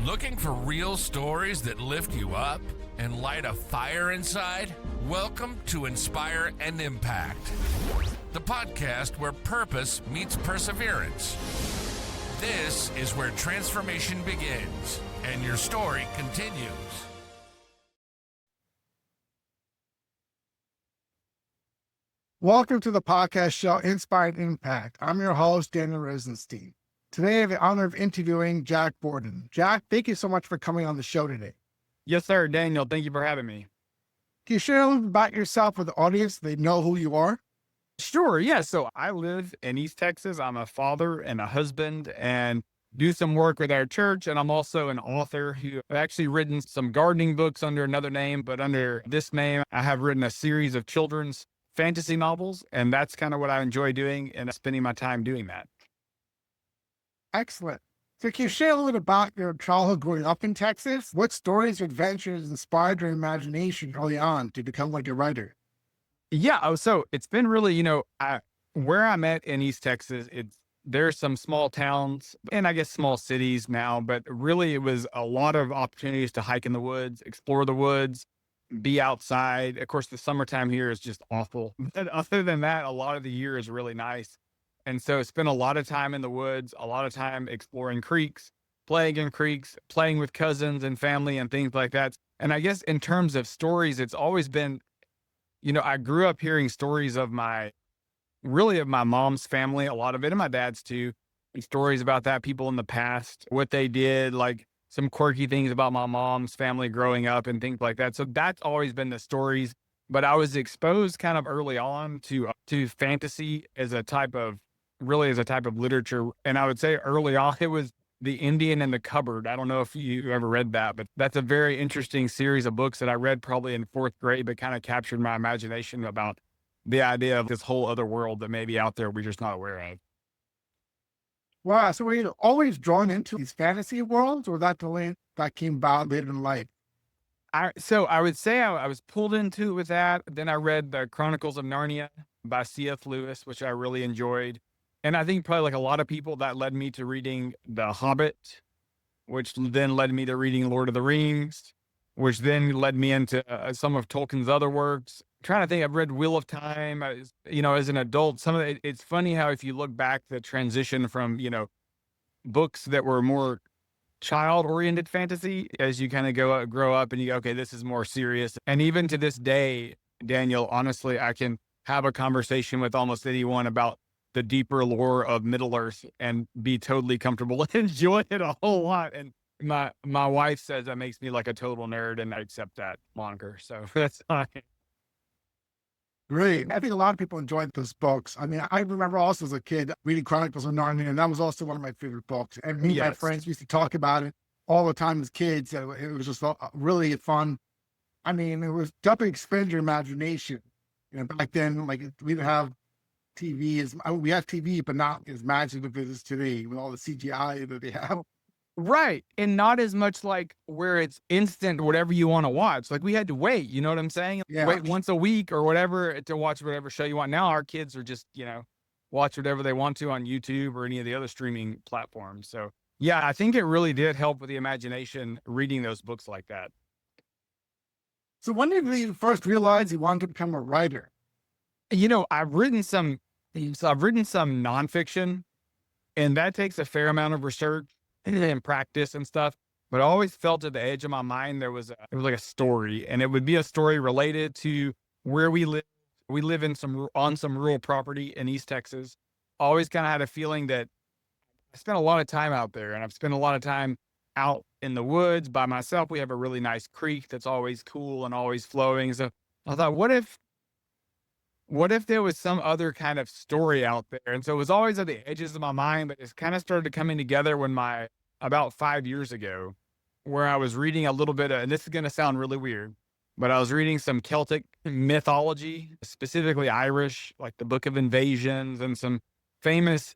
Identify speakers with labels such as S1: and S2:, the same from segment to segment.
S1: Looking for real stories that lift you up and light a fire inside? Welcome to Inspire and Impact, the podcast where purpose meets perseverance. This is where transformation begins and your story continues.
S2: Welcome to the podcast show, Inspire and Impact. I'm your host, Daniel Rosenstein. Today, I have the honor of interviewing Jack Borden. Jack, thank you so much for coming on the show today.
S3: Yes, sir. Daniel, thank you for having me.
S2: Can you share a little bit about yourself with the audience so they know who you are?
S3: Sure. Yeah. So I live in East Texas. I'm a father and a husband and do some work with our church. And I'm also an author who have actually written some gardening books under another name, but under this name, I have written a series of children's fantasy novels. And that's kind of what I enjoy doing and spending my time doing that.
S2: Excellent. So can you share a little bit about your childhood growing up in Texas? What stories or adventures inspired your imagination early on to become like a writer?
S3: Yeah. So it's been really, where I'm at in East Texas, there's some small towns and I guess small cities now, but really it was a lot of opportunities to hike in the woods, explore the woods, be outside. Of course, the summertime here is just awful. But other than that, a lot of the year is really nice. And so spent a lot of time in the woods, a lot of time exploring creeks, playing in creeks, playing with cousins and family and things like that. And I guess in terms of stories, it's always been, I grew up hearing stories of my mom's family, a lot of it, and my dad's too, and stories about that, people in the past, what they did, like some quirky things about my mom's family growing up and things like that. So that's always been the stories. But I was exposed kind of early on to fantasy as a type of literature. And I would say early on, it was The Indian in the Cupboard. I don't know if you ever read that, but that's a very interesting series of books that I read probably in fourth grade, but kind of captured my imagination about the idea of this whole other world that may be out there we're just not aware of.
S2: Wow. So were you always drawn into these fantasy worlds, or that came about later in life?
S3: So I would say I was pulled into it with that. Then I read the Chronicles of Narnia by C.S. Lewis, which I really enjoyed. And I think probably like a lot of people, that led me to reading The Hobbit, which then led me to reading Lord of the Rings, which then led me into some of Tolkien's other works. I'm trying to think, I've read Wheel of Time, as an adult. Some of it, it's funny how if you look back, the transition from, books that were more child-oriented fantasy, as you kind of grow up and you go, okay, this is more serious. And even to this day, Daniel, honestly, I can have a conversation with almost anyone about the deeper lore of Middle Earth and be totally comfortable and enjoy it a whole lot. And my wife says that makes me like a total nerd, and I accept that moniker. So that's fine.
S2: Great. I think a lot of people enjoyed those books. I mean, I remember also as a kid reading Chronicles of Narnia, and that was also one of my favorite books. And me and my friends used to talk about it all the time as kids. And it was just really fun. I mean, it was definitely expand your imagination. Back then, like, we didn't have TV we have TV, but not as magic as it is today with all the CGI that they have.
S3: Right. And not as much like where it's instant, whatever you want to watch. Like we had to wait, you know what I'm saying?
S2: Yeah.
S3: Wait once a week or whatever to watch whatever show you want. Now our kids are just, watch whatever they want to on YouTube or any of the other streaming platforms. So yeah, I think it really did help with the imagination reading those books like that.
S2: So when did you first realize you wanted to become a writer?
S3: I've written some nonfiction, and that takes a fair amount of research and practice and stuff. But I always felt at the edge of my mind, it was like a story, and it would be a story related to where we live. We live on some rural property in East Texas. Always kind of had a feeling that I spent a lot of time out there, and I've spent a lot of time out in the woods by myself. We have a really nice creek that's always cool and always flowing. So I thought, what if there was some other kind of story out there? And so it was always at the edges of my mind, but it's kind of started coming together about 5 years ago, where I was reading a little bit and this is going to sound really weird, but I was reading some Celtic mythology, specifically Irish, like the Book of Invasions and some famous,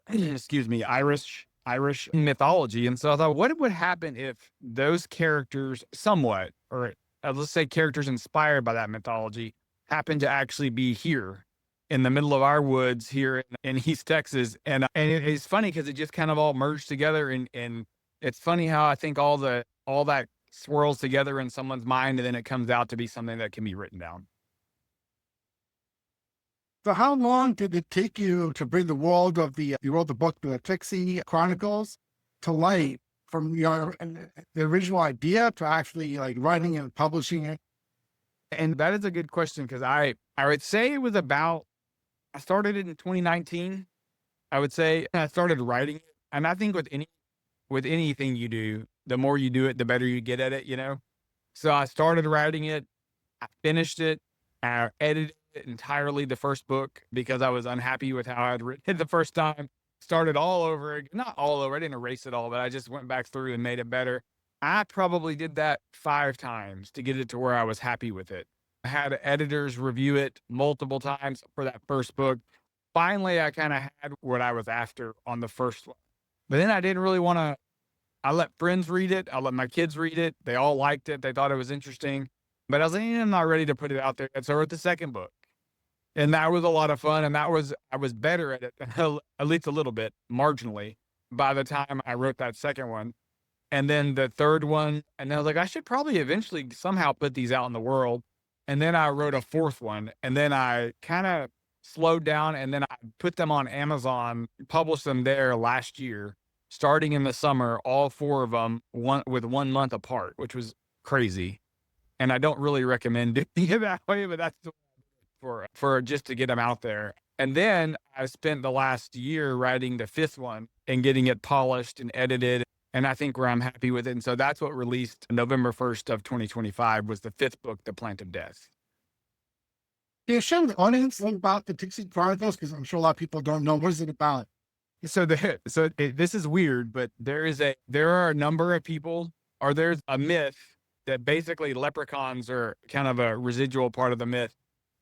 S3: Irish mythology. And so I thought, what would happen if those characters somewhat, or let's say characters inspired by that mythology, happen to actually be here in the middle of our woods here in East Texas. And it's funny because it just kind of all merged together and It's funny how I think all that swirls together in someone's mind, and then it comes out to be something that can be written down.
S2: So how long did it take you to bring the world of you wrote the book, the Dixie Chronicles, to life from the original idea to actually like writing and publishing it?
S3: And that is a good question, because I would say it was about, I started it in 2019. I would say I started writing it. And I think with anything you do, the more you do it, the better you get at it. So I started writing it, I finished it, I edited it entirely, the first book, because I was unhappy with how I'd written it the first time. Started all over again. Not all over, I didn't erase it all, but I just went back through and made it better. I probably did that 5 times to get it to where I was happy with it. I had editors review it multiple times for that first book. Finally, I kind of had what I was after on the first one. But then I didn't really want to, I let friends read it. I let my kids read it. They all liked it. They thought it was interesting. But I was like, I'm not ready to put it out there yet. So I wrote the second book. And that was a lot of fun. And I was better at it, at least a little bit, marginally, by the time I wrote that second one. And then the third one, and I was like, I should probably eventually somehow put these out in the world. And then I wrote a fourth one, and then I kind of slowed down, and then I put them on Amazon, published them there last year, starting in the summer, all 4 of them, with 1 month apart, which was crazy. And I don't really recommend doing it that way, but that's for just to get them out there. And then I spent the last year writing the 5th one and getting it polished and edited. And I think where I'm happy with it. And so that's what released November 1st of 2025 was the 5th book, The Plant of Death.
S2: Can you share with the audience about the Dixie Chronicles? Because I'm sure a lot of people don't know. What is it about?
S3: So this is weird, but there are a number of people, or there's a myth that basically leprechauns are kind of a residual part of the myth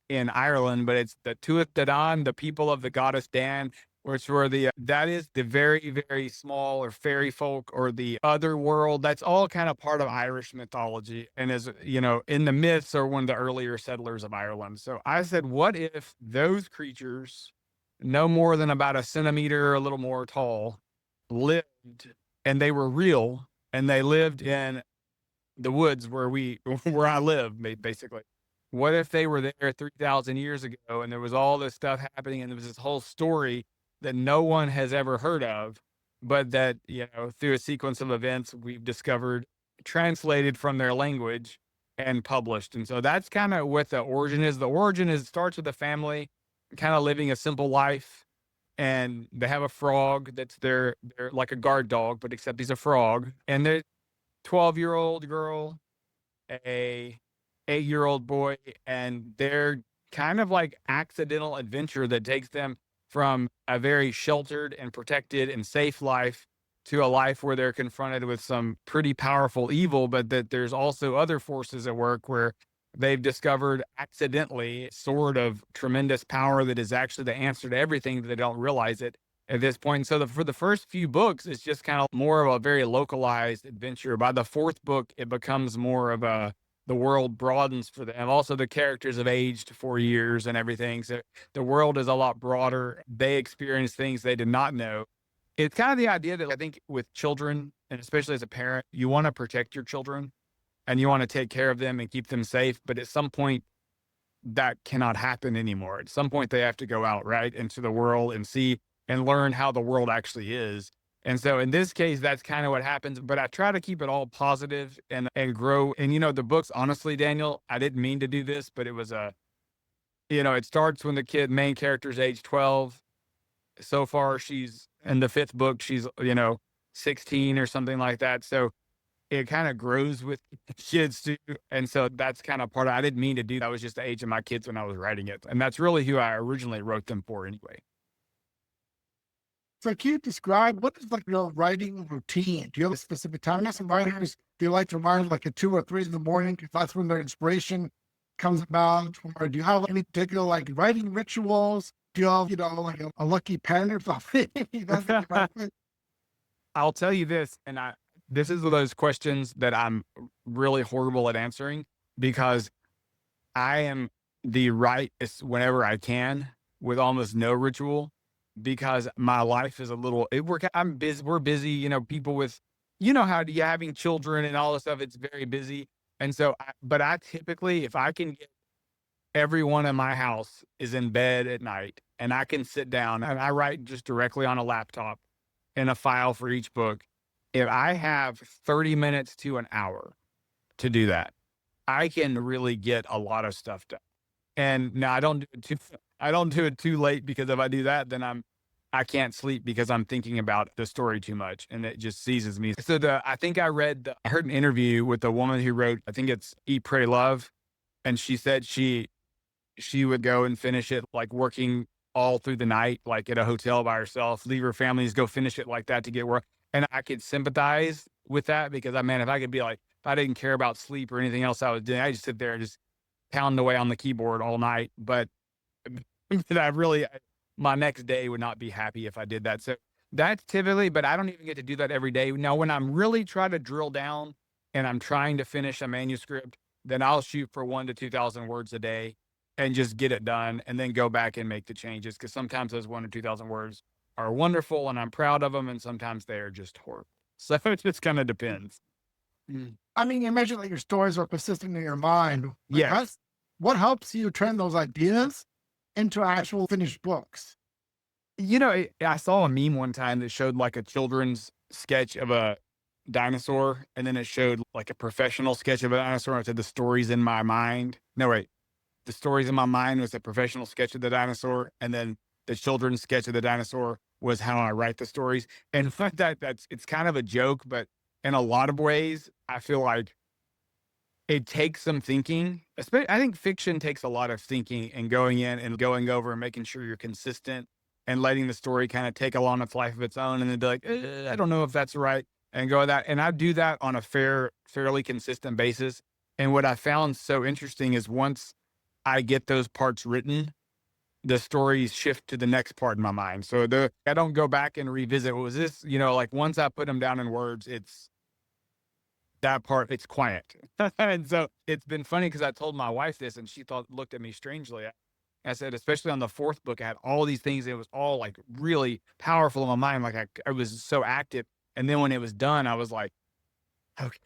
S3: in Ireland, but it's the Tuatha Dé Danann, the people of the goddess Dan, which were that is the very, very small or fairy folk or the other world. That's all kind of part of Irish mythology. And as in the myths are one of the earlier settlers of Ireland. So I said, what if those creatures, no more than about a centimeter or a little more tall, lived, and they were real, and they lived in the woods where I live, basically. What if they were there 3,000 years ago, and there was all this stuff happening, and there was this whole story that no one has ever heard of, but that, through a sequence of events, we've discovered, translated from their language and published. And so that's kind of what the origin is. The origin starts with a family kind of living a simple life, and they have a frog that's they're like a guard dog, but except he's a frog. And they're 12-year-old girl, a 8-year-old boy, and they're kind of like accidental adventure that takes them from a very sheltered and protected and safe life to a life where they're confronted with some pretty powerful evil, but that there's also other forces at work where they've discovered accidentally sort of tremendous power that is actually the answer to everything, that they don't realize it at this point. So for the first few books, it's just kind of more of a very localized adventure. By the 4th book, it becomes more of the world broadens for them. Also, the characters have aged 4 years and everything. So the world is a lot broader. They experience things they did not know. It's kind of the idea that I think with children, and especially as a parent, you want to protect your children and you want to take care of them and keep them safe. But at some point, that cannot happen anymore. At some point, they have to go out right into the world and see and learn how the world actually is. And so in this case, that's kind of what happens. But I try to keep it all positive and grow. And, the books, honestly, Daniel, I didn't mean to do this, but it was it starts when the main character's age 12. So far, she's in the 5th book, she's, 16 or something like that. So it kind of grows with kids too. And so that's kind of part of, I didn't mean to do that. That was just the age of my kids when I was writing it. And that's really who I originally wrote them for anyway.
S2: So can you describe what is like your writing routine? Do you have a specific time? Some writers, do you like to write like at 2 or 3 in the morning because that's when their inspiration comes about? Or do you have any particular like writing rituals? Do you have, like a lucky pen or something?
S3: I'll tell you this, and this is one of those questions that I'm really horrible at answering, because I am the rightest whenever I can with almost no ritual, because my life is we're busy, people with you know how you having children and all this stuff, it's very busy. And so, but I typically, if I can get everyone in my house is in bed at night and I can sit down and I write just directly on a laptop in a file for each book. If I have 30 minutes to an hour to do that, I can really get a lot of stuff done. And now I don't do it too late, because if I do that, then I can't sleep because I'm thinking about the story too much and it just seizes me. So I think I heard an interview with the woman who wrote, I think it's Eat, Pray, Love. And she said she would go and finish it, like working all through the night, like at a hotel by herself, leave her families, go finish it like that to get work. And I could sympathize with that, because if I could be like, if I didn't care about sleep or anything else I was doing, I just sit there and just pound away on the keyboard all night. But my next day would not be happy if I did that. So that's typically, but I don't even get to do that every day. Now, when I'm really trying to drill down and I'm trying to finish a manuscript, then I'll shoot for 1,000 to 2,000 words a day and just get it done, and then go back and make the changes. Because sometimes those 1,000 to 2,000 words are wonderful and I'm proud of them, and sometimes they are just horrible. So it just kind of depends.
S2: I mean, you mentioned that your stories are persistent in your mind.
S3: Yes.
S2: What helps you turn those ideas into actual finished books?
S3: You know, I saw a meme one time that showed like a children's sketch of a dinosaur, and then it showed like a professional sketch of a dinosaur. It said the stories in my mind. No, wait. The stories in my mind was a professional sketch of the dinosaur, and then the children's sketch of the dinosaur was how I write the stories. And it's kind of a joke, but in a lot of ways, I feel like it takes some thinking. I think fiction takes a lot of thinking and going in and going over and making sure you're consistent and letting the story kind of take along its life of its own, and then be like, I don't know if that's right, and go with that. And I do that on a fairly consistent basis. And what I found so interesting is once I get those parts written, the stories shift to the next part in my mind. So I don't go back and revisit, what was this? Like once I put them down in words, it's that part, it's quiet. And so it's been funny, because I told my wife this and she looked at me strangely. I said, especially on the fourth book, I had all these things. It was all like really powerful in my mind. Like I was so active. And then when it was done, I was like, okay.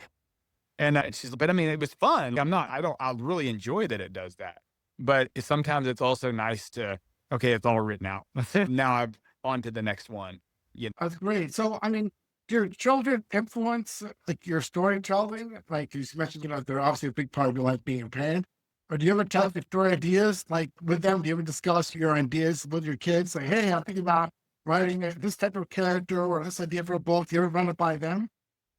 S3: And she's like, but I mean, it was fun. I really enjoy that it does that. But sometimes it's also nice to, okay, it's all written out. Now I'm on to the next one.
S2: That's great. So, I mean, do your children influence like your storytelling? Like you mentioned, they're obviously a big part of your life being a parent. Or do you ever tell the story ideas like with them? Do you ever discuss your ideas with your kids? Like, hey, I'm thinking about writing this type of character or this idea for a book. Do you ever run it by them?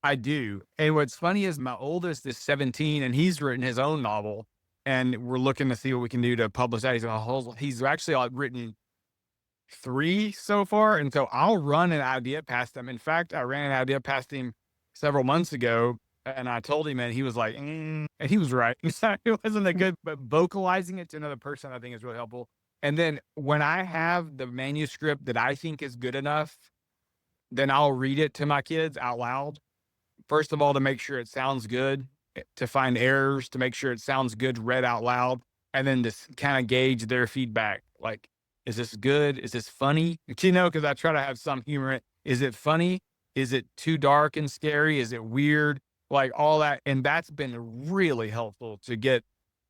S3: I do. And what's funny is my oldest is 17 and he's written his own novel. And we're looking to see what we can do to publish that. He's actually written 3 so far. And so I'll run an idea past him. In fact, I ran an idea past him several months ago, and I told him, and he was like, and he was right. It wasn't a good, but vocalizing it to another person, I think, is really helpful. And then when I have the manuscript that I think is good enough, then I'll read it to my kids out loud. First of all, to make sure it sounds good, to find errors, to make sure it sounds good read out loud, and then to kind of gauge their feedback. Like, is this good? Is this funny? Because I try to have some humor. Is it funny? Is it too dark and scary? Is it weird? Like all that. And that's been really helpful to get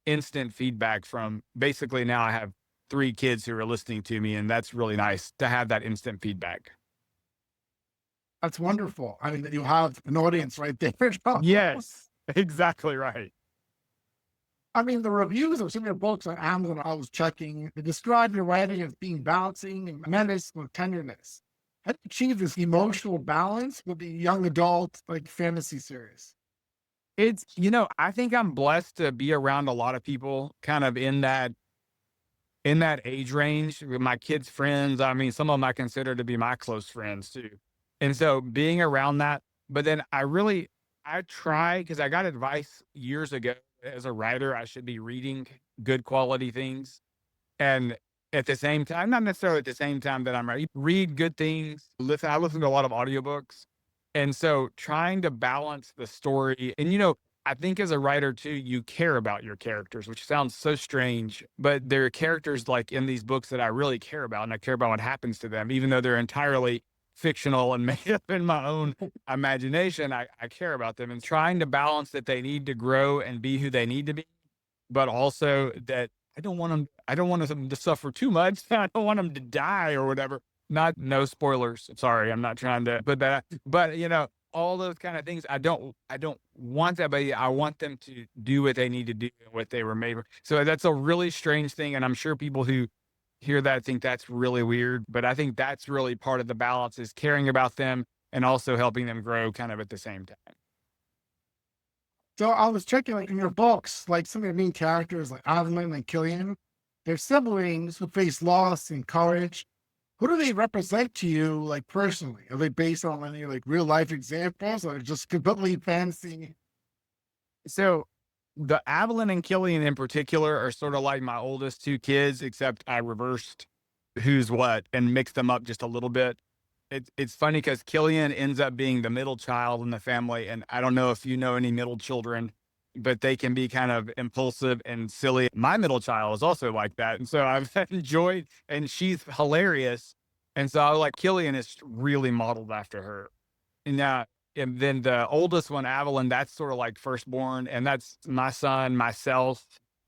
S3: instant feedback from. Basically, now I have 3 kids who are listening to me, and that's really nice to have that instant feedback.
S2: That's wonderful. I mean, you have an audience right there.
S3: Yes, exactly right.
S2: I mean, the reviews of some of your books on Amazon, I was checking, they describe your writing as being balancing and menace with tenderness. How do you achieve this emotional balance with the young adult, like fantasy series?
S3: It's, I think I'm blessed to be around a lot of people kind of in that age range with my kids' friends. I mean, some of them I consider to be my close friends too. And so being around that, but then I try, because I got advice years ago as a writer, I should be reading good quality things. And at the same time, not necessarily at the same time that I'm writing, read good things. I listen to a lot of audiobooks. And so trying to balance the story. And, I think as a writer too, you care about your characters, which sounds so strange, but there are characters like in these books that I really care about, and I care about what happens to them, even though they're entirely fictional and made up in my own imagination. I care about them and trying to balance that they need to grow and be who they need to be, but also that I don't want them to suffer too much. I don't want them to die or whatever. No spoilers. Sorry, I'm not trying to put that, but all those kind of things. I don't want that, but I want them to do what they need to do and what they were made for. So that's a really strange thing. And I'm sure people who hear that think that's really weird, but I think that's really part of the balance is caring about them and also helping them grow kind of at the same time.
S2: So I was checking like in your books, like some of your main characters like Adeline and Killian, they're siblings who face loss and courage. Who do they represent to you, like personally? Are they based on any like real life examples or just completely fancy?
S3: So the Avalon and Killian in particular are sort of like my oldest two kids, except I reversed who's what and mixed them up just a little bit. It's funny because Killian ends up being the middle child in the family. And I don't know if you know any middle children, but they can be kind of impulsive and silly. My middle child is also like that. And so I've enjoyed, and she's hilarious. And so I like Killian is really modeled after her. And then the oldest one, Avalon, that's sort of like firstborn. And that's my son, myself,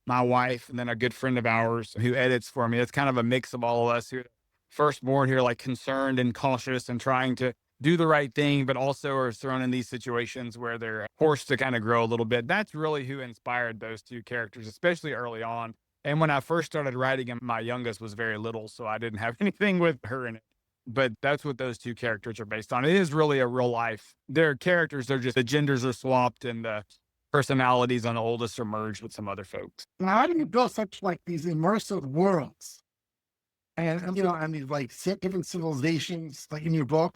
S3: my wife, and then a good friend of ours who edits for me. It's kind of a mix of all of us who firstborn here, like concerned and cautious and trying to do the right thing, but also are thrown in these situations where they're forced to kind of grow a little bit. That's really who inspired those two characters, especially early on. And when I first started writing them, my youngest was very little, so I didn't have anything with her in it. But that's what those two characters are based on. It is really a real life. Their characters are just the genders are swapped and the personalities on the oldest are merged with some other folks.
S2: Now, how do you build such like these immersive worlds? And these like different civilizations, like in your book.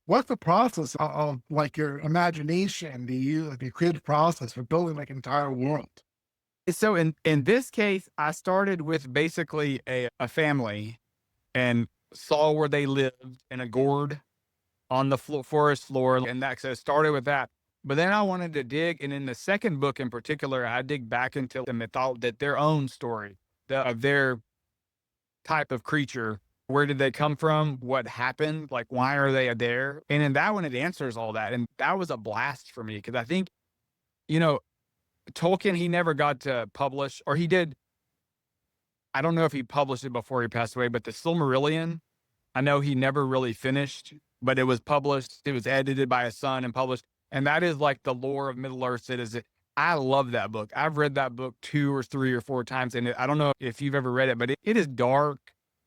S2: What's the process of like your imagination, the creative process for building like an entire world?
S3: So in this case, I started with basically a family and saw where they lived in a gourd on the forest floor. And so it started with that. But then I wanted to dig. And in the second book in particular, I dig back into the mythology, that their own story of their type of creature. Where did they come from? What happened? Like, why are they there? And in that one, it answers all that. And that was a blast for me because I think, Tolkien, he never got to publish, or he did. I don't know if he published it before he passed away, but the Silmarillion, I know he never really finished, but it was published. It was edited by his son and published. And that is like the lore of Middle Earth. I love that book. I've read that book 2 or 3 or 4 times. And I don't know if you've ever read it, but it is dark.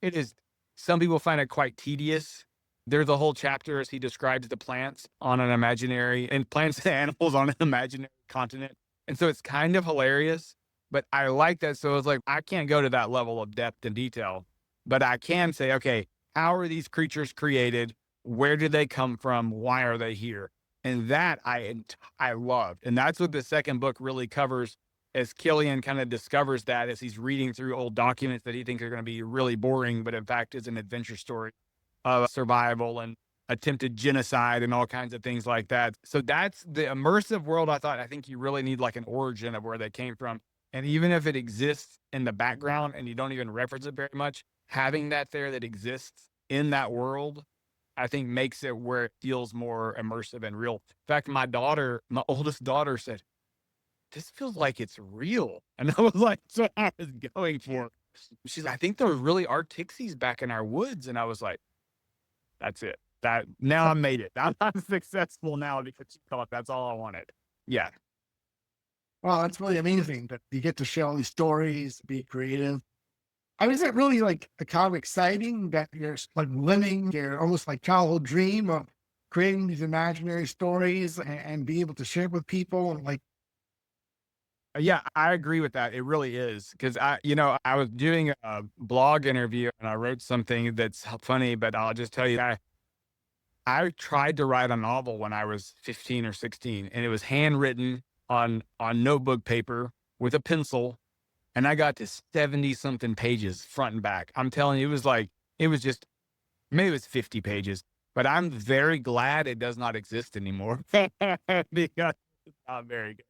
S3: It is. Some people find it quite tedious. There's a whole chapter as he describes the plants on an imaginary and plants and animals on an imaginary continent. And so it's kind of hilarious, but I like that. So it's like, I can't go to that level of depth and detail, but I can say, okay, how are these creatures created? Where did they come from? Why are they here? And that I loved. And that's what the second book really covers, as Killian kind of discovers that as he's reading through old documents that he thinks are going to be really boring, but in fact is an adventure story of survival and attempted genocide and all kinds of things like that. So that's the immersive world. I think you really need like an origin of where they came from. And even if it exists in the background and you don't even reference it very much, having that there that exists in that world, I think makes it where it feels more immersive and real. In fact, my oldest daughter said, "This feels like it's real." And I was like, that's what I was going for. She's like, "I think there really are Dixies back in our woods." And I was like, that's it. Now I made it. I'm successful now because she thought that's all I wanted. Yeah.
S2: Well, that's really amazing that you get to share all these stories, be creative. I mean, is it really like kind of exciting that you're like living your almost like childhood dream of creating these imaginary stories and be able to share with people and like,
S3: Yeah, I agree with that. It really is. Cause I was doing a blog interview and I wrote something that's funny, but I'll just tell you, I tried to write a novel when I was 15 or 16 and it was handwritten on notebook paper with a pencil. And I got to 70 something pages front and back. I'm telling you, it was just, maybe it was 50 pages, but I'm very glad it does not exist anymore because it's not very good.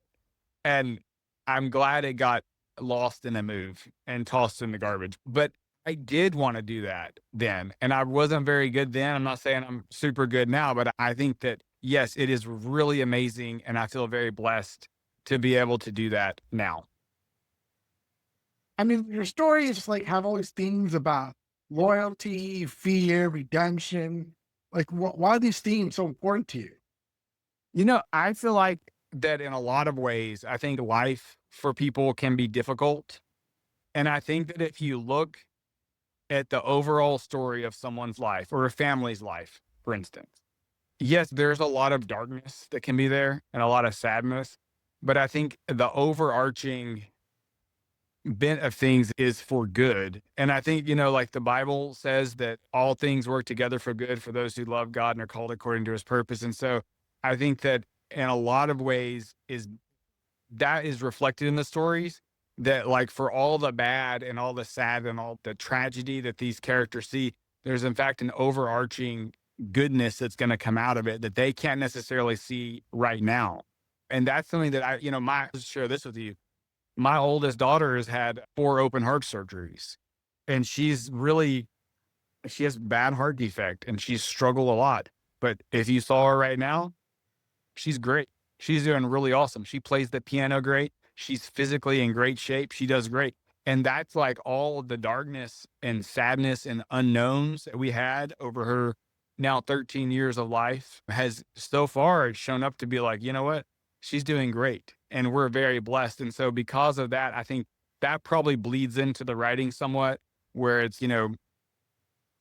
S3: And I'm glad it got lost in a move and tossed in the garbage. But I did want to do that then, and I wasn't very good then. I'm not saying I'm super good now, but I think that, yes, it is really amazing, and I feel very blessed to be able to do that now.
S2: I mean, your stories like have all these themes about loyalty, fear, redemption. Like, why are these themes so important to you?
S3: I feel like that in a lot of ways, I think life for people can be difficult. And I think that if you look at the overall story of someone's life or a family's life, for instance, yes, there's a lot of darkness that can be there and a lot of sadness. But I think the overarching bent of things is for good. And I think, like the Bible says that all things work together for good for those who love God and are called according to his purpose. And so I think that in a lot of ways that is reflected in the stories, that like for all the bad and all the sad and all the tragedy that these characters see, there's in fact an overarching goodness that's going to come out of it that they can't necessarily see right now. And that's something that I'll share this with you. My oldest daughter has had 4 open heart surgeries, and she has bad heart defect and she's struggled a lot. But if you saw her right now, she's great. She's doing really awesome. She plays the piano great. She's physically in great shape. She does great. And that's like all of the darkness and sadness and unknowns that we had over her now 13 years of life has so far shown up to be like, you know what? She's doing great. And we're very blessed. And so because of that, I think that probably bleeds into the writing somewhat, where it's,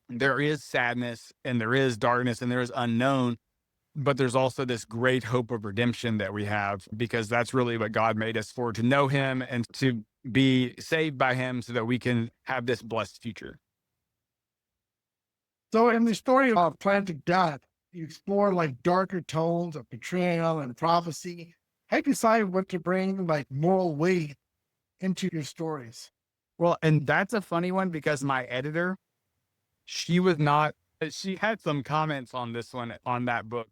S3: there is sadness and there is darkness and there is unknown, but there's also this great hope of redemption that we have, because that's really what God made us for, to know him and to be saved by him so that we can have this blessed future.
S2: So in the story of Planted Death, you explore like darker tones of betrayal and prophecy. How do you decide what to bring like moral weight into your stories?
S3: Well, and that's a funny one because my editor, she had some comments on this one, on that book,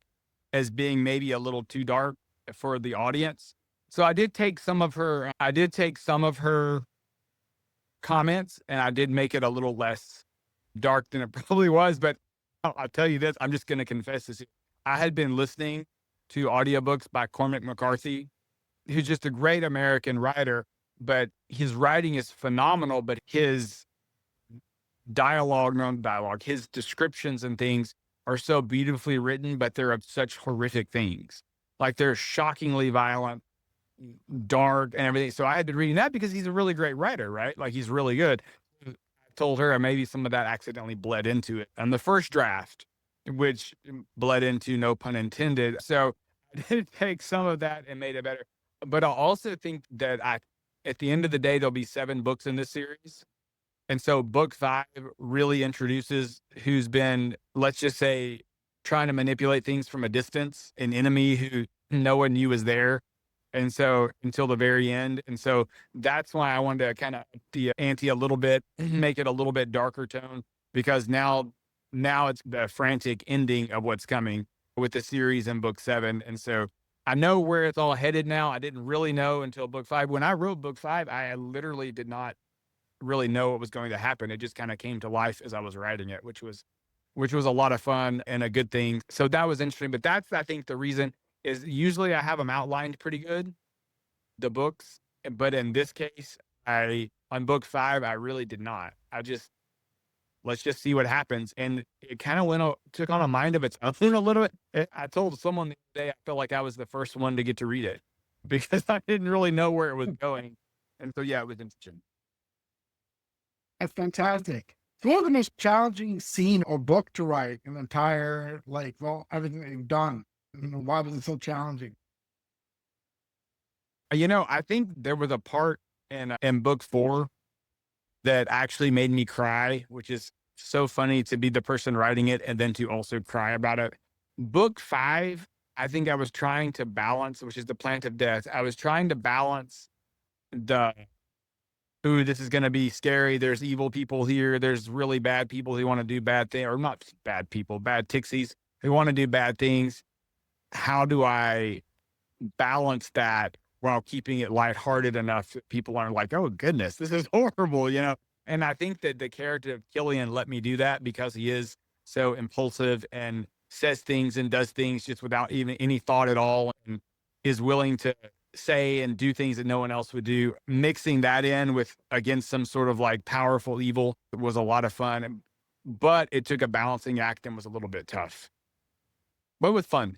S3: as being maybe a little too dark for the audience. So I did take some of her comments and I did make it a little less dark than it probably was. But I'll tell you this, I'm just going to confess this. I had been listening to audiobooks by Cormac McCarthy, who's just a great American writer, but his writing is phenomenal, but his his descriptions and things are so beautifully written, but they're of such horrific things. Like they're shockingly violent, dark, and everything. So I had been reading that because he's a really great writer, right? Like he's really good. I told her maybe some of that accidentally bled into it on the first draft, which bled into, no pun intended. So I did take some of that and made it better. But I also think that at the end of the day, there'll be 7 books in this series. And so book 5 really introduces who's been, let's just say, trying to manipulate things from a distance, an enemy who no one knew was there. And so until the very end. And so that's why I wanted to kind of up the ante a little bit, make it a little bit darker tone, because now it's the frantic ending of what's coming with the series in book 7. And so I know where it's all headed now. I didn't really know until book 5. When I wrote book 5, I literally did not really know what was going to happen. It just kind of came to life as I was writing it, which was a lot of fun and a good thing. So that was interesting. But that's, I think, the reason is usually I have them outlined pretty good, the books. But in this case, on book 5, I really did not. Let's just see what happens. And it kind of took on a mind of its own a little bit. I told someone the other day, I felt like I was the first one to get to read it because I didn't really know where it was going. And so, yeah, it was interesting.
S2: That's fantastic. So what was the most challenging scene or book to write in the entire, everything that you've done? Why was it so challenging?
S3: I think there was a part in book 4 that actually made me cry, which is so funny to be the person writing it and then to also cry about it. Book 5, I think I was trying to balance, which is the Plant of Death. I was trying to balance this is going to be scary. There's evil people here. There's really bad people who want to do bad things, or not bad people, bad Dixies who want to do bad things. How do I balance that while keeping it lighthearted enough that people aren't like, oh goodness, this is horrible, And I think that the character of Killian let me do that because he is so impulsive and says things and does things just without even any thought at all, and is willing to say and do things that no one else would do. Mixing that in with against some sort of like powerful evil was a lot of fun, but it took a balancing act and was a little bit tough, but it was fun.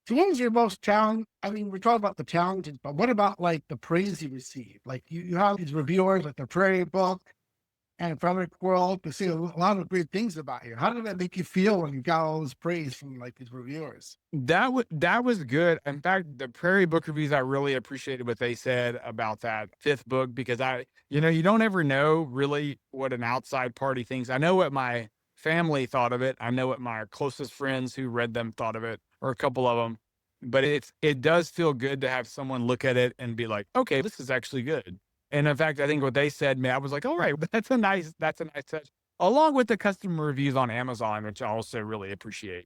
S2: So what was your most challenge? I mean, we're talking about the challenges, but what about like the praise you received? Like you have these reviewers like the Prairie Book and from World to see a lot of great things about you. How did that make you feel when you got all this praise from like these reviewers?
S3: That was good. In fact, the Prairie Book reviews, I really appreciated what they said about that fifth book, because you don't ever know really what an outside party thinks. I know what my family thought of it. I know what my closest friends who read them thought of it, or a couple of them. But it does feel good to have someone look at it and be like, okay, this is actually good. And in fact, I think what they said, man, I was like, all right, that's a nice touch. Along with the customer reviews on Amazon, which I also really appreciate.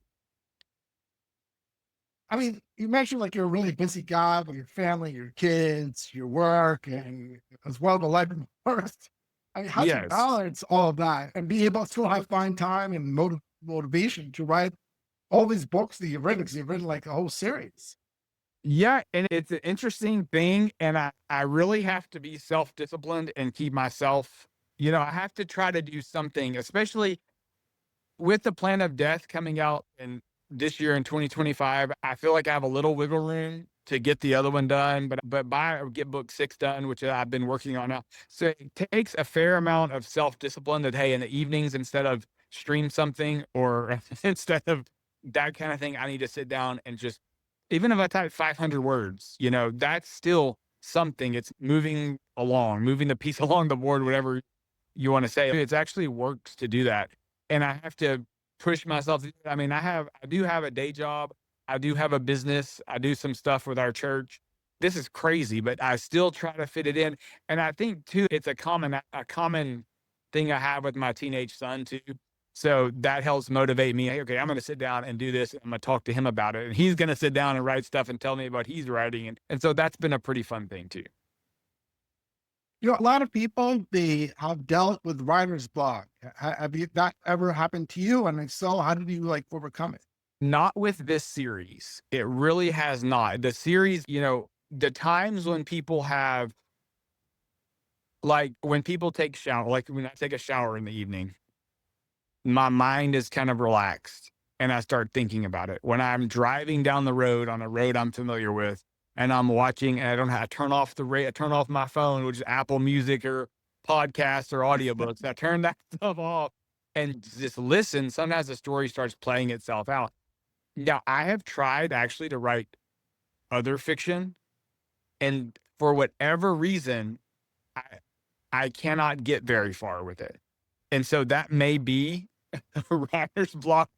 S2: I mean, you mentioned like you're a really busy guy with your family, your kids, your work, and as well the life in the forest. I mean, how do you
S3: Yes.
S2: balance all of that and be able to still have find time and motivation to write all these books that you've written? Because you've written like a whole series.
S3: Yeah, and it's an interesting thing, and I really have to be self-disciplined and keep myself, I have to try to do something, especially with the Plan of Death coming out in this year in 2025. I feel like I have a little wiggle room to get the other one done, but get book 6 done, which I've been working on now. So it takes a fair amount of self-discipline that, hey, in the evenings, instead of stream something or instead of that kind of thing, I need to sit down and just, even if I type 500 words, that's still something. It's moving along, moving the piece along the board, whatever you want to say. It's actually works to do that. And I have to push myself. I mean, I do have a day job. I do have a business. I do some stuff with our church. This is crazy, but I still try to fit it in. And I think too, it's a common thing I have with my teenage son too. So that helps motivate me. Hey, okay, I'm going to sit down and do this. I'm going to talk to him about it. And he's going to sit down and write stuff and tell me about he's writing. And so that's been a pretty fun thing too.
S2: You know, a lot of people, they have dealt with writer's block. Have you that ever happened to you? And if so, how did you like overcome it?
S3: Not with this series. It really has not. The series, the times when people have, like when people take shower, like when I take a shower in the evening, my mind is kind of relaxed and I start thinking about it. When I'm driving down the road on a road I'm familiar with, and I'm watching, and I don't have to turn off my phone, which is Apple Music or podcasts or audiobooks. I turn that stuff off and just listen. Sometimes the story starts playing itself out. Now, I have tried actually to write other fiction, and for whatever reason, I I cannot get very far with it. And so that may be a writer's block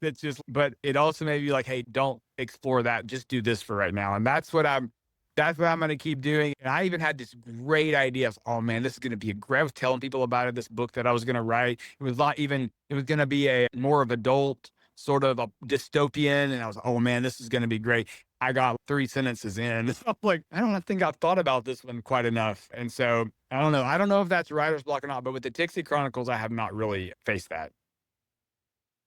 S3: but it also may be like, hey, don't explore that. Just do this for right now. And that's what I'm going to keep doing. And I even had this great idea of, oh man, this is going to be I was telling people about it, this book that I was going to write. It was going to be a more of adult sort of a dystopian. And I was like, oh man, this is going to be great. I got 3 sentences in. I'm like, I don't think I've thought about this one quite enough. And so I don't know. I don't know if that's writer's block or not, but with the Dixie Chronicles, I have not really faced that.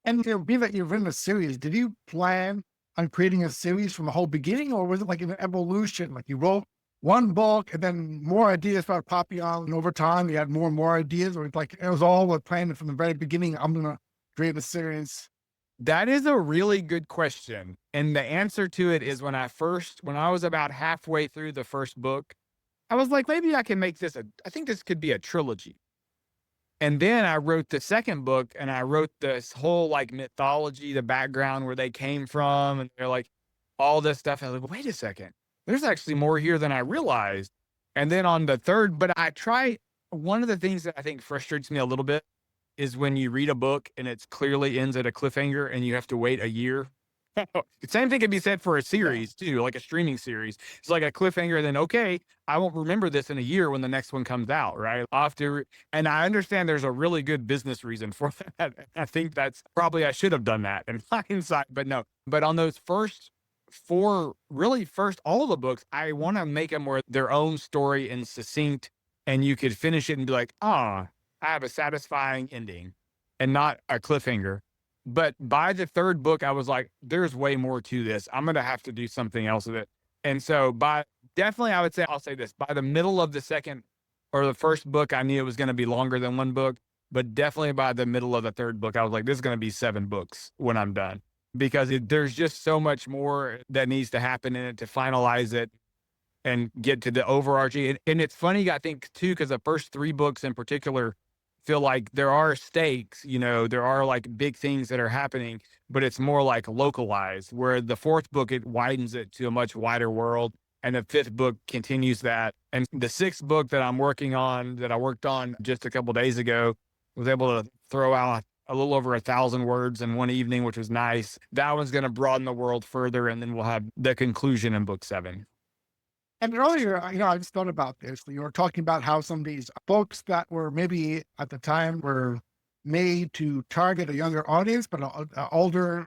S2: And you know, being that you've written a series, did you plan on creating a series from the whole beginning, or was it like an evolution? Like you wrote one book and then more ideas started popping on, and over time you had more and more ideas, or it's like it was all planned from the very beginning? I'm gonna create a series.
S3: That is a really good question. And the answer to it is when I was about halfway through the first book, I was like, maybe I can make I think this could be a trilogy. And then I wrote the second book and I wrote this whole like mythology, the background where they came from, and they're like all this stuff. And I was like, wait a second, there's actually more here than I realized. And then on the third, one of the things that I think frustrates me a little bit is when you read a book and it's clearly ends at a cliffhanger and you have to wait a year. The same thing can be said for a series too, like a streaming series. It's like a cliffhanger, then okay, I won't remember this in a year when the next one comes out, right? And I understand there's a really good business reason for that. I think that's probably I should have done that in hindsight, but no. But on those first 4, really first all the books, I want to make them where their own story and succinct and you could finish it and be like, I have a satisfying ending and not a cliffhanger. But by the third book, I was like, there's way more to this. I'm going to have to do something else with it. And so definitely, I'll say this, by the middle of the second or the first book, I knew it was going to be longer than one book, but definitely by the middle of the third book, I was like, this is going to be 7 books when I'm done, because there's just so much more that needs to happen in it to finalize it and get to the overarching. And it's funny, I think, too, because the first 3 books in particular feel like there are stakes, there are like big things that are happening, but it's more like localized, where the 4th book, it widens it to a much wider world. And the 5th book continues that. And the 6th book that I'm working on, that I worked on just a couple days ago, was able to throw out a little over 1,000 words in one evening, which was nice. That one's going to broaden the world further. And then we'll have the conclusion in book 7.
S2: And earlier, I just thought about this. You were talking about how some of these books that were maybe at the time were made to target a younger audience, but older,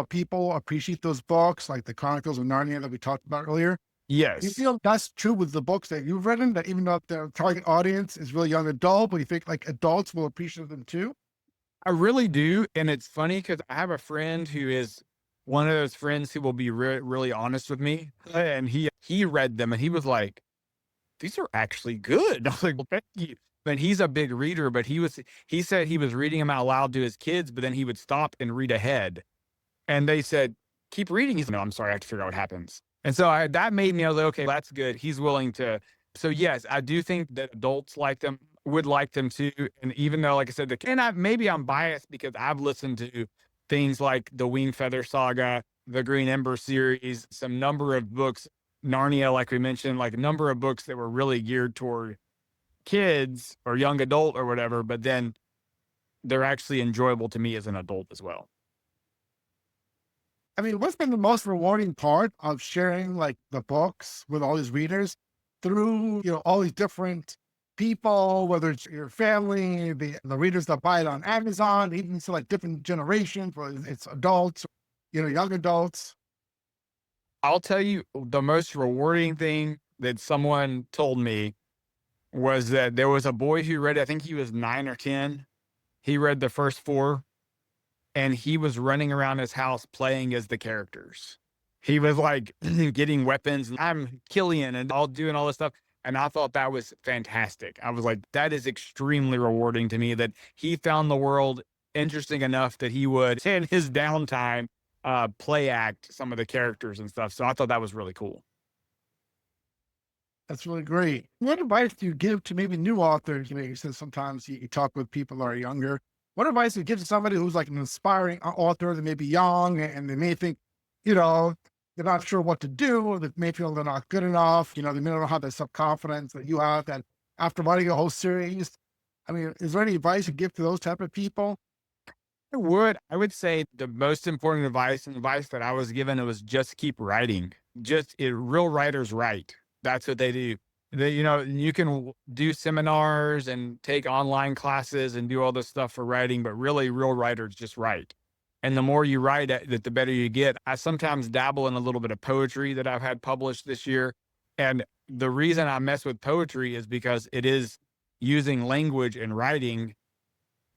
S2: people appreciate those books, like the Chronicles of Narnia that we talked about earlier.
S3: Yes.
S2: Do you feel that's true with the books that you've written, that even though the target audience is really young adult, but you think like adults will appreciate them too?
S3: I really do. And it's funny because I have a friend who is one of those friends who will be really honest with me. And he read them and he was like, these are actually good. I was like, well, thank you. And he's a big reader, but he said he was reading them out loud to his kids, but then he would stop and read ahead. And they said, keep reading. He said, no, I'm sorry, I have to figure out what happens. And so that made me, I was like, okay, that's good. He's willing to. So yes, I do think that adults would like them too. And even though, like I said, maybe I'm biased because I've listened to things like the Wingfeather Saga, the Green Ember series, some number of books, Narnia, like we mentioned, like a number of books that were really geared toward kids or young adult or whatever, but then they're actually enjoyable to me as an adult as well.
S2: I mean, what's been the most rewarding part of sharing like the books with all these readers through, all these different people, whether it's your family, the readers that buy it on Amazon, even to like different generations, whether it's adults, young adults?
S3: I'll tell you, the most rewarding thing that someone told me was that there was a boy who read, I think he was 9 or 10. He read the first 4 and he was running around his house playing as the characters. He was like getting weapons. I'm Killian and all doing all this stuff. And I thought that was fantastic. I was like, that is extremely rewarding to me, that he found the world interesting enough that he would, in his downtime, play act some of the characters and stuff. So I thought that was really cool.
S2: That's really great. What advice do you give to maybe new authors? You said sometimes you talk with people that are younger. What advice do you give to somebody who's like an inspiring author that may be young and they may think, they're not sure what to do, or they may feel they're not good enough. They may not have the self-confidence that you have, that after writing a whole series. I mean, is there any advice you give to those type of people?
S3: I would say the most important advice, and advice that I was given, it was just keep writing. Real writers write. That's what they do. You can do seminars and take online classes and do all this stuff for writing, but really real writers just write. And the more you write, the better you get. I sometimes dabble in a little bit of poetry that I've had published this year. And the reason I mess with poetry is because it is using language and writing,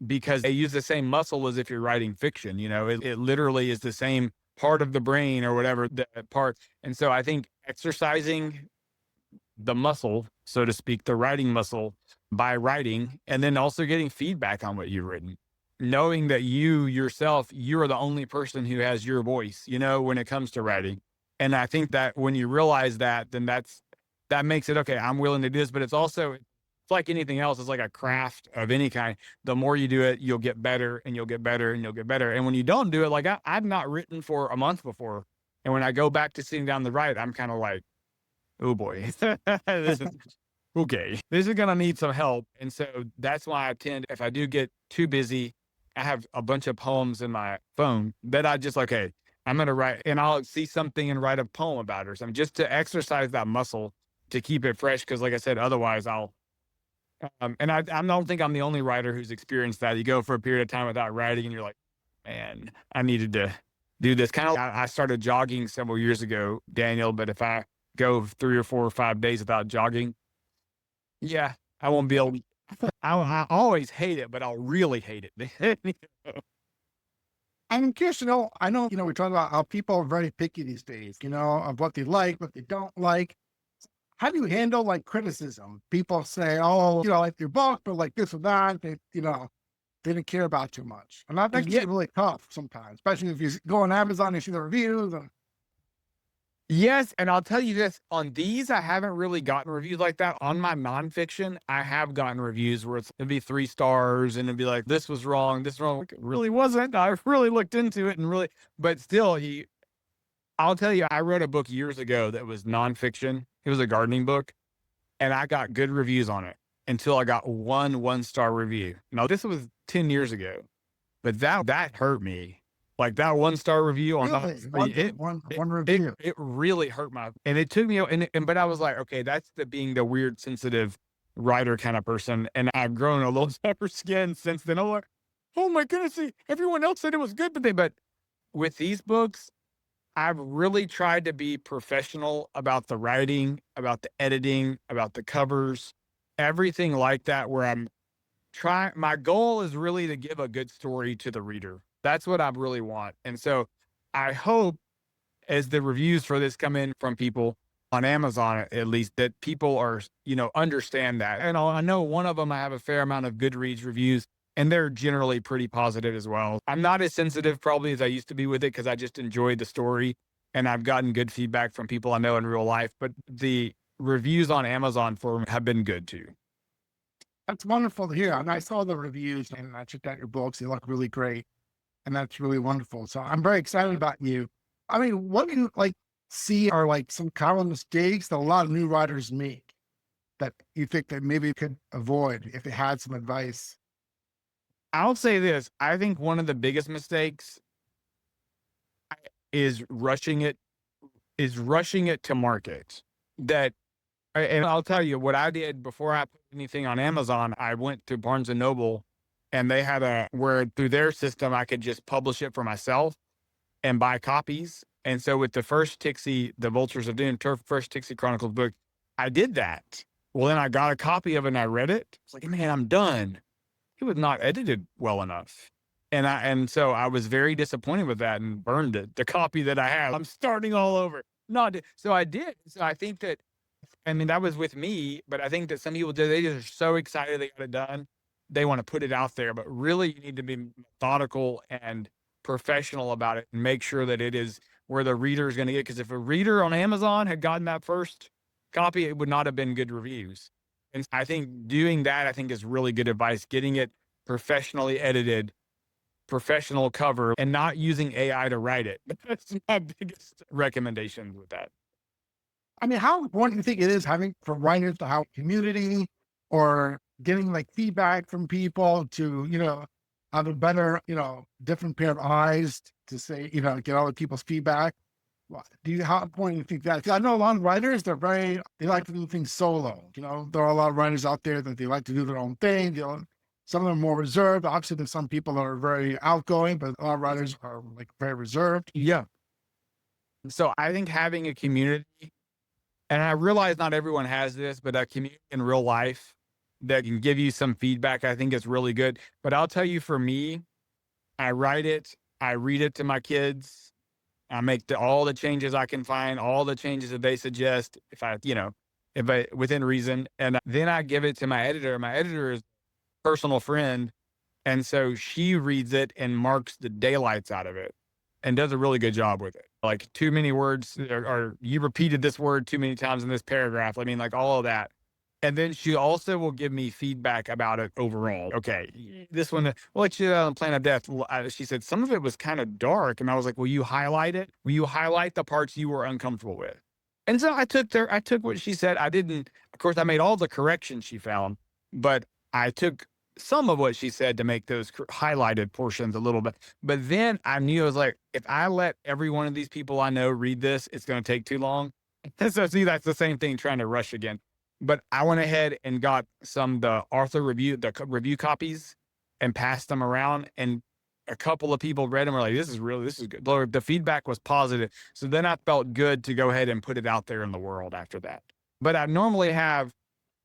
S3: because they use the same muscle as if you're writing fiction. It literally is the same part of the brain or whatever that part. And so I think exercising the muscle, so to speak, the writing muscle by writing, and then also getting feedback on what you've written, knowing that you are the only person who has your voice, when it comes to writing. And I think that when you realize that, then that makes it, okay, I'm willing to do this. But it's like anything else. It's like a craft of any kind. The more you do it, you'll get better and you'll get better and you'll get better. And when you don't do it, like I've not written for a month before. And when I go back to sitting down to write, I'm kind of like, oh boy, this is okay. This is going to need some help. And so that's why if I do get too busy, I have a bunch of poems in my phone that I just like, hey, I'm going to write, and I'll see something and write a poem about it or something, just to exercise that muscle to keep it fresh. Cause like I said, otherwise and I don't think I'm the only writer who's experienced that. You go for a period of time without writing and you're like, man, I needed to do this. Kind of, I started jogging several years ago, Daniel, but if I go 3 or 4 or 5 days without jogging, Yeah, I won't be able I always hate it, but I'll really hate it.
S2: I'm curious to know, I know, we're talking about how people are very picky these days, of what they like, what they don't like. How do you handle like criticism? People say, oh, I like your book, but like this or that, they didn't care about too much. And I think it's
S3: Yeah.
S2: really tough sometimes, especially if you go on Amazon and see the reviews. And
S3: Yes, and I'll tell you this, on these, I haven't really gotten reviews like that. On my nonfiction, I have gotten reviews where it'd be 3 stars and it'd be like, this was wrong, this wrong. Like, it really wasn't. I really looked into it and really, but still, I'll tell you, I wrote a book years ago that was nonfiction. It was a gardening book, and I got good reviews on it until I got one-star review. Now, this was 10 years ago, but that hurt me. Like that 1-star review on
S2: really, one review.
S3: it really hurt and it took me, but I was like, okay, that's being the weird, sensitive writer kind of person. And I've grown a little tougher skin since then. I'm like, oh my goodness, everyone else said it was good, but with these books, I've really tried to be professional about the writing, about the editing, about the covers, everything like that, where my goal is really to give a good story to the reader. That's what I really want. And so I hope as the reviews for this come in from people on Amazon, at least, that people are, understand that. And I know one of them, I have a fair amount of Goodreads reviews, and they're generally pretty positive as well. I'm not as sensitive probably as I used to be with it because I just enjoyed the story, and I've gotten good feedback from people I know in real life. But the reviews on Amazon for them have been good too.
S2: That's wonderful to hear. And I saw the reviews and I checked out your books. They look really great. And that's really wonderful. So I'm very excited about you. I mean, what do you see are some common mistakes that a lot of new writers make that you think that maybe you could avoid if they had some advice?
S3: I'll say this. I think one of the biggest mistakes is rushing it to market. And I'll tell you what I did before I put anything on Amazon. I went to Barnes and Noble, and they had where through their system, I could just publish it for myself and buy copies. And so with the first Dixie, the Vultures of Doom, first Dixie Chronicles book, I did that. Well, then I got a copy of it and I read it. It's like, man, I'm done. It was not edited well enough. And so I was very disappointed with that and burned it. The copy that I have, I'm starting all over. So I did. So I think that, that was with me, but I think that some people they just are so excited they got it done. They want to put it out there, but really you need to be methodical and professional about it and make sure that it is where the reader is going to get. Because if a reader on Amazon had gotten that first copy, it would not have been good reviews. And I think doing that, is really good advice, getting it professionally edited, professional cover, and not using AI to write it. That's my biggest recommendation with that.
S2: I mean, how important do you think it is having for writers to have community or getting feedback from people to, have a better, different pair of eyes to say, get other people's feedback? How important do you think that? 'Cause I know a lot of writers, they like to do things solo. There are a lot of writers out there that they like to do their own thing. Some of them are more reserved. Obviously, there's some people that are very outgoing, but a lot of writers are very reserved.
S3: Yeah. So I think having a community, and I realize not everyone has this, but a community in real life that can give you some feedback, I think is really good. But I'll tell you, for me, I write it, I read it to my kids, I make all the changes I can find, all the changes that they suggest, if I within reason, and then I give it to my editor. My editor is a personal friend, and so she reads it and marks the daylights out of it and does a really good job with it. Like too many words, or you repeated this word too many times in this paragraph. All of that. And then she also will give me feedback about it overall. Okay, this one, on Planet of Death. Well, she said some of it was kind of dark, and I was like, will you highlight it? Will you highlight the parts you were uncomfortable with? And so I took what she said. I didn't, of course, I made all the corrections she found, but I took some of what she said to make those highlighted portions a little bit. But then I knew, I was like, if I let every one of these people I know read this, it's going to take too long. So see, that's the same thing, trying to rush again. But I went ahead and got the review copies and passed them around. And a couple of people read them and were like, this is good. The feedback was positive. So then I felt good to go ahead and put it out there in the world after that. But I normally have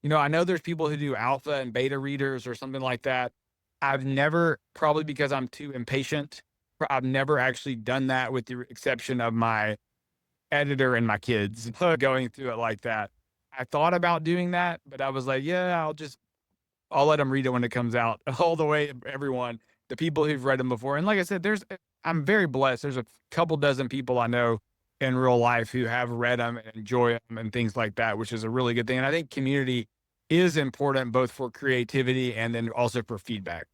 S3: I know there's people who do alpha and beta readers or something like that. I've never, probably because I'm too impatient, I've never actually done that with the exception of my editor and my kids going through it like that. I thought about doing that, but I was like, yeah, I'll let them read it when it comes out all the way. Everyone, the people who've read them before. And like I said, I'm very blessed. There's a couple dozen people I know in real life who have read them and enjoy them and things like that, which is a really good thing. And I think community is important both for creativity and then also for feedback.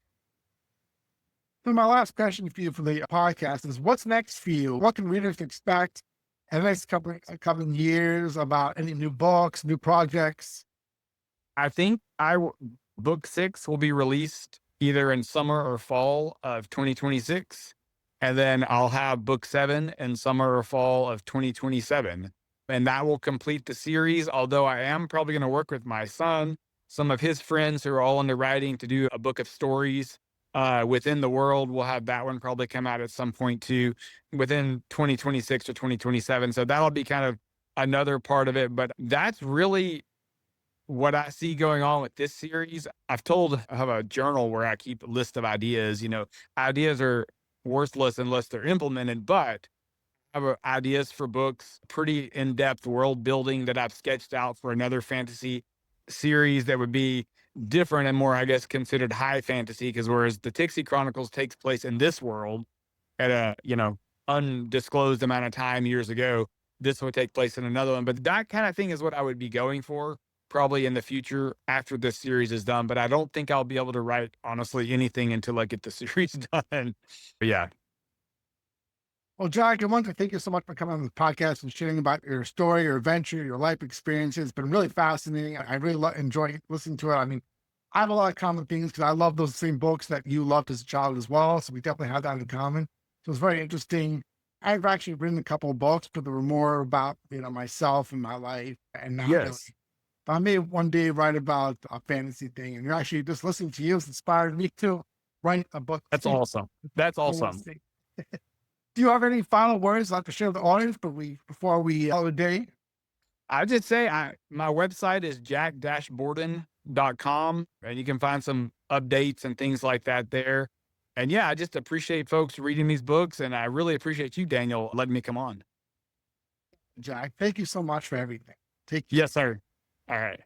S2: So my last question for you for the podcast is, what's next for you? What can readers expect in the next couple of years about any new books, new projects?
S3: I think book 6 will be released either in summer or fall of 2026. And then I'll have book 7 in summer or fall of 2027. And that will complete the series. Although I am probably going to work with my son, some of his friends who are all into writing, to do a book of stories within the world. We'll have that one probably come out at some point too, within 2026 or 2027. So that'll be kind of another part of it. But that's really what I see going on with this series. I have a journal where I keep a list of ideas. Ideas are worthless unless they're implemented, but I have ideas for books, pretty in-depth world building that I've sketched out for another fantasy series that would be different and more, I guess, considered high fantasy, because whereas the Dixie Chronicles takes place in this world at a, undisclosed amount of time years ago, this would take place in another one. But that kind of thing is what I would be going for probably in the future after this series is done. But I don't think I'll be able to write, honestly, anything until I get the series done. But yeah.
S2: Well, Jack, I want to thank you so much for coming on the podcast and sharing about your story, your adventure, your life experiences. It's been really fascinating. I really enjoy listening to it. I mean, I have a lot of common things because I love those same books that you loved as a child as well. So we definitely have that in common. So it's very interesting. I've actually written a couple of books, but they were more about, myself and my life. And now
S3: Yes.
S2: I may one day write about a fantasy thing. And you're actually just listening to you has inspired me to write a book.
S3: That's awesome. That's awesome.
S2: Do you have any final words you'd like to share with the audience before we call it a day?
S3: I just say my website is jack-borden.com, and you can find some updates and things like that there. And yeah, I just appreciate folks reading these books, and I really appreciate you, Daniel, letting me come on.
S2: Jack, thank you so much for everything. Take care.
S3: Yes, sir. All right.